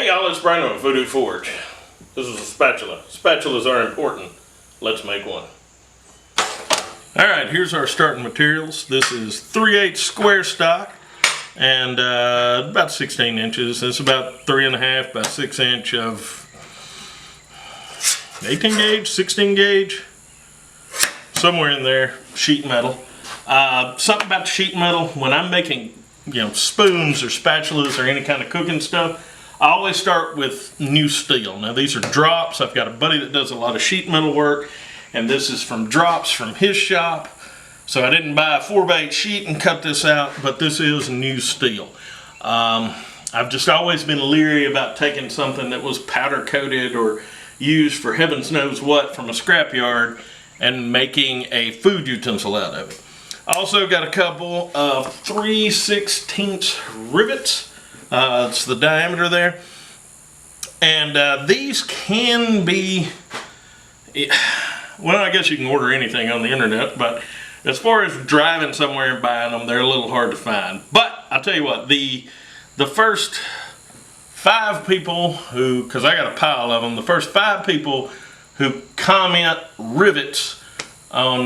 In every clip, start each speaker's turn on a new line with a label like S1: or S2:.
S1: Hey y'all, it's Brandon with Voodoo Forge. This is a spatula. Spatulas are important. Let's make one. Alright, here's our starting materials. This is 3/8 square stock and about 16 inches. It's about 3.5 by 6 inch of 18 gauge, 16 gauge, somewhere in there, sheet metal. Something about the sheet metal, when I'm making spoons or spatulas or any kind of cooking stuff, I always start with new steel. Now these are drops. I've got a buddy that does a lot of sheet metal work, and this is from drops from his shop. So I didn't buy a 4x8 sheet and cut this out, but this is new steel. I've just always been leery about taking something that was powder coated or used for heavens knows what from a scrapyard and making a food utensil out of it. I also got a couple of 3/16 rivets. It's the diameter there. And these can be, well, I guess you can order anything on the internet, but as far as driving somewhere and buying them, they're a little hard to find. But I'll tell you what, the first 5 people who, because I got a pile of them, the first 5 people who comment rivets on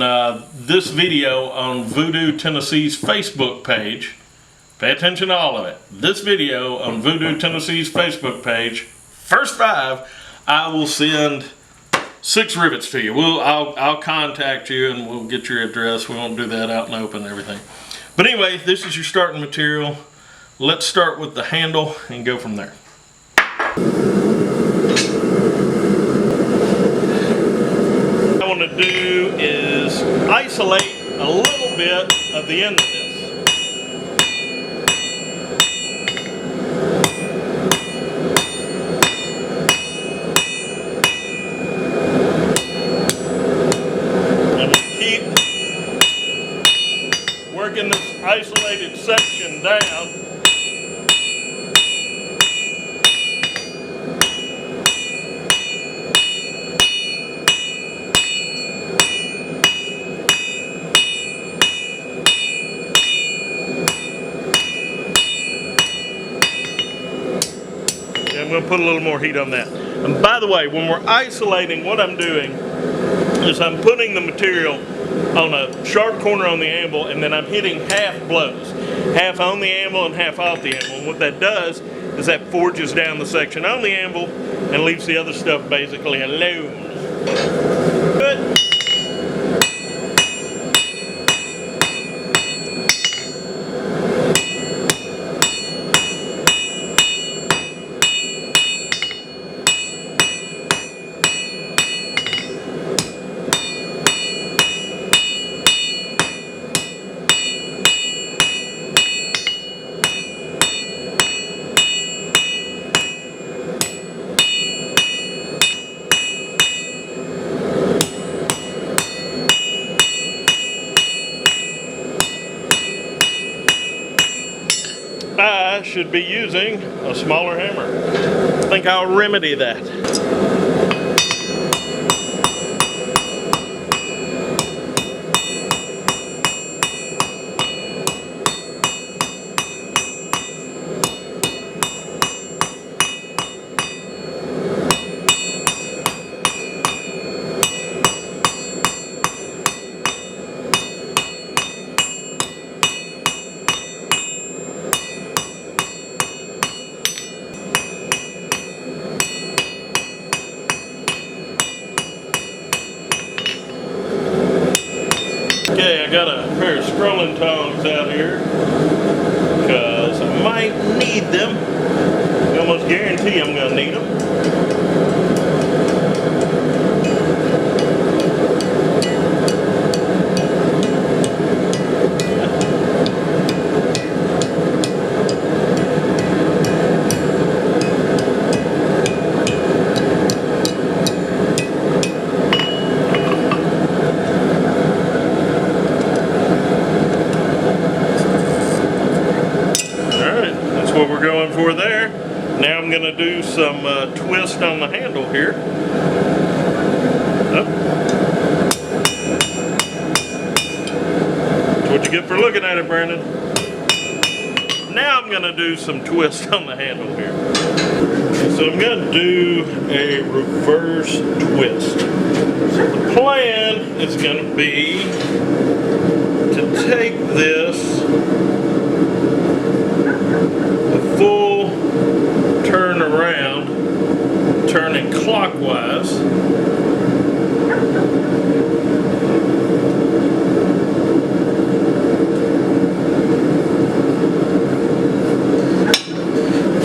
S1: this video on Voodoo Tennessee's Facebook page, pay attention to all of it. This video on Voodoo Tennessee's Facebook page, first 5, I will send 6 rivets to you. I'll contact you and we'll get your address. We won't do that out in the open and everything. But anyway, this is your starting material. Let's start with the handle and go from there. What I want to do is isolate a little bit of the end of this. Working this isolated section down. Okay, I'm going to put a little more heat on that. And by the way, when we're isolating, what I'm doing is I'm putting the material on a sharp corner on the anvil, and then I'm hitting half blows. Half on the anvil and half off the anvil. And what that does is that forges down the section on the anvil and leaves the other stuff basically alone. Good. I should be using a smaller hammer. I think I'll remedy that. Okay, I got a pair of scrolling tongs out here because I might need them. I almost guarantee I'm going to need them. What we're going for there. Now I'm going to do some twist on the handle here. Oh. That's what you get for looking at it, Brandon. Now I'm going to do some twist on the handle here. So I'm going to do a reverse twist. So the plan is going to be to take this a full turn around, turn it clockwise.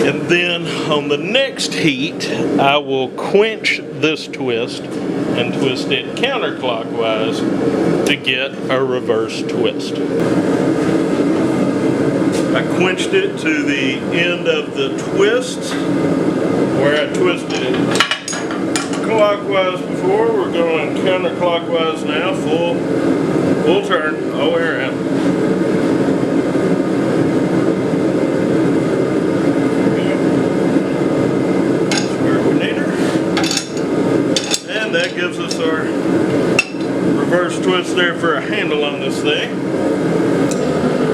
S1: And then on the next heat, I will quench this twist and twist it counterclockwise to get a reverse twist. I quenched it to the end of the twist where I twisted it clockwise before. We're going counterclockwise now, full turn all the way around. That gives us our reverse twist there for a handle on this thing.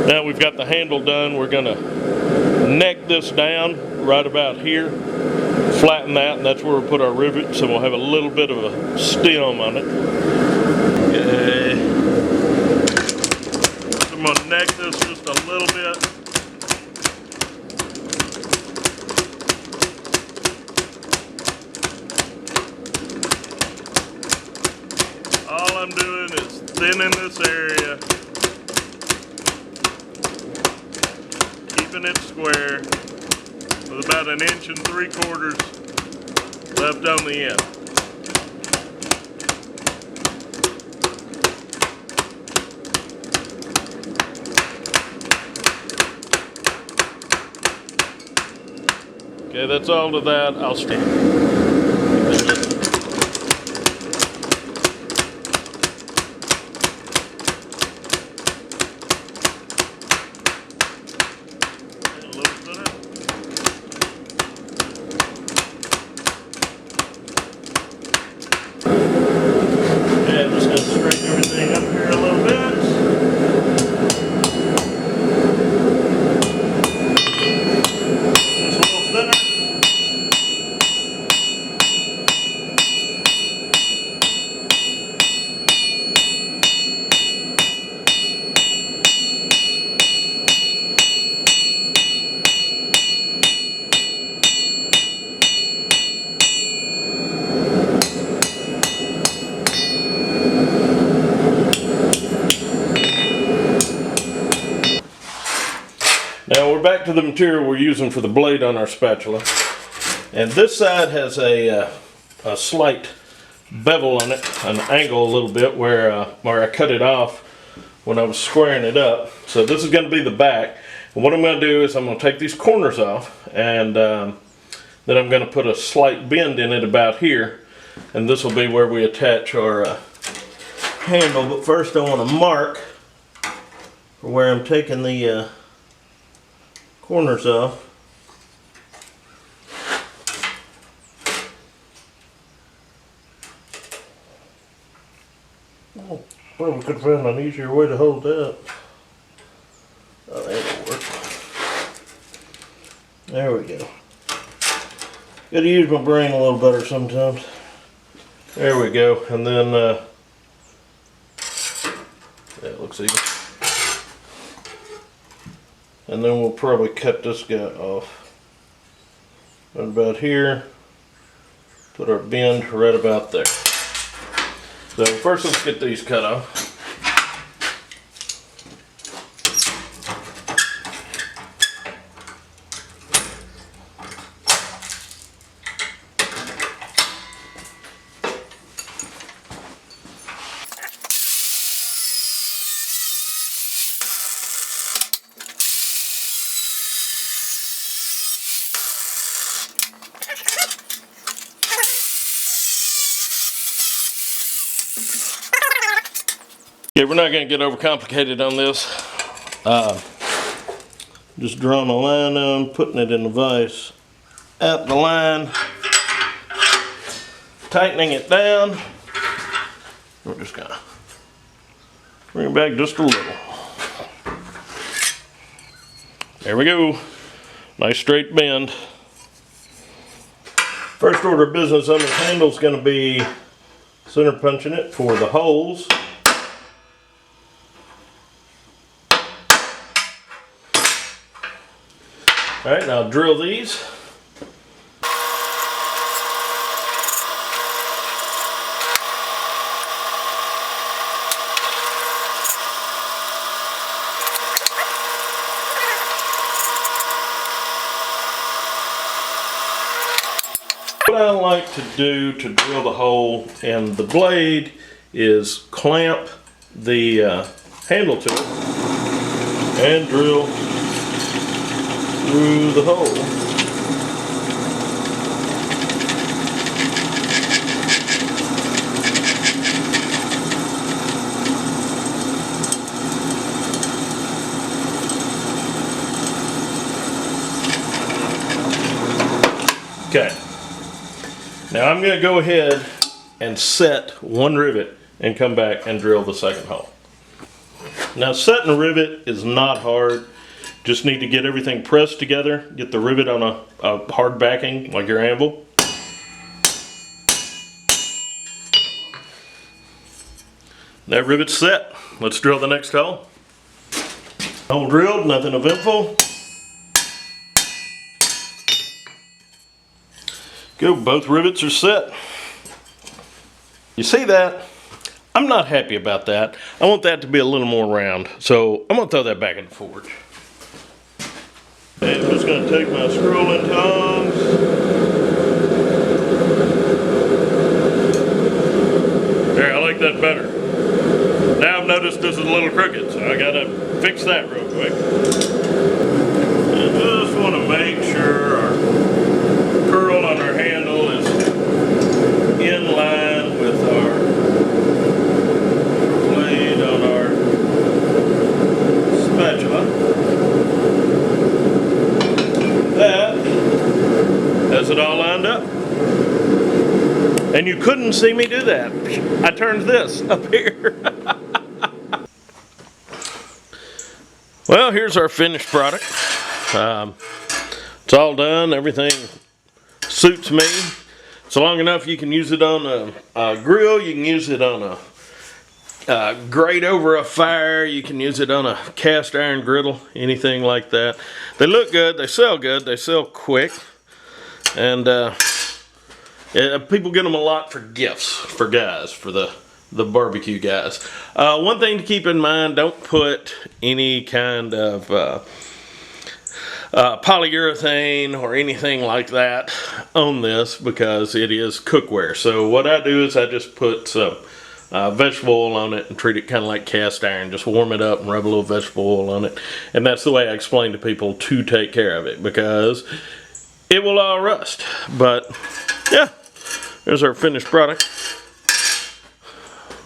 S1: Now we've got the handle done, we're going to neck this down right about here, flatten that, and that's where we'll put our rivet, so we'll have a little bit of a stem on it. Okay. So I'm going to neck this just a little bit. All I'm doing is thinning this area, keeping it square, with about 1 3/4 inches left on the end. Okay, that's all to that. I'll stand. Now we're back to the material we're using for the blade on our spatula, and this side has a slight bevel on it, an angle a little bit where I cut it off when I was squaring it up. So this is going to be the back, and what I'm going to do is I'm going to take these corners off, and then I'm going to put a slight bend in it about here, and this will be where we attach our handle. But first I want to mark for where I'm taking the corners off. Oh, well, we could find an easier way to hold that. Oh, that'll work. There we go. Gotta use my brain a little better sometimes. There we go, and then that looks even. And then we'll probably cut this guy off. Right about here. Put our bend right about there. So first let's get these cut off. Okay, we're not going to get overcomplicated on this. Just drawing a line on, putting it in the vise at the line, tightening it down. We're just going to bring it back just a little. There we go. Nice straight bend. First order of business on this handle is going to be center punching it for the holes. Alright, now drill these. What I like to do to drill the hole in the blade is clamp the handle to it and drill through the hole. Okay. Now I'm going to go ahead and set one rivet and come back and drill the second hole. Now setting a rivet is not hard. Just need to get everything pressed together. Get the rivet on a hard backing like your anvil. That rivet's set. Let's drill the next hole. Hole drilled, nothing eventful. Go, both rivets are set. You see that? I'm not happy about that. I want that to be a little more round. So I'm gonna throw that back in the forge. Okay, I'm just gonna take my scrolling tongs. There, I like that better. Now I've noticed this is a little crooked, so I gotta fix that real quick. I just wanna make sure our curl on our handle is in line with our blade on our spatula. That has it all lined up. And you couldn't see me do that. I turned this up here. Well, here's our finished product. It's all done, everything suits me. It's long enough you can use it on a grill, you can use it on a grate over a fire, you can use it on a cast iron griddle, anything like that. They look good, they sell quick, and people get them a lot for gifts, for guys, for the barbecue guys. One thing to keep in mind, don't put any kind of polyurethane or anything like that on this because it is cookware. So what I do is I just put some vegetable oil on it and treat it kind of like cast iron. Just warm it up and rub a little vegetable oil on it. And that's the way I explain to people to take care of it because it will all rust. But yeah, there's our finished product.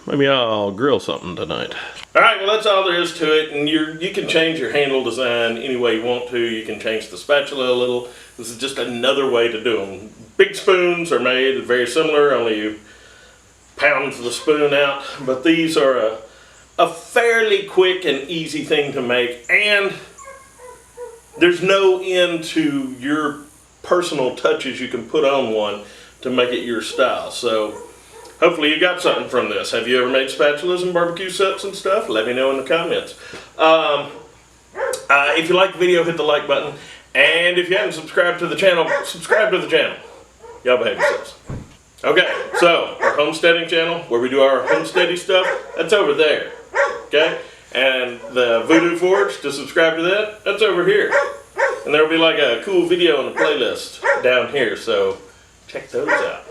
S1: Maybe I'll grill something tonight. Alright, well that's all there is to it, and you can change your handle design any way you want to. You can change the spatula a little. This is just another way to do them. Big spoons are made very similar, only you pound the spoon out, but these are a fairly quick and easy thing to make, and there's no end to your personal touches you can put on one to make it your style. So hopefully you got something from this. Have you ever made spatulas and barbecue sets and stuff? Let me know in the comments. If you like the video, hit the like button. And if you haven't subscribed to the channel, subscribe to the channel. Y'all behave yourselves. Okay, so our homesteading channel, where we do our homesteading stuff, that's over there. Okay? And the Voodoo Forge, to subscribe to that, that's over here. And there'll be like a cool video and a playlist down here, so check those out.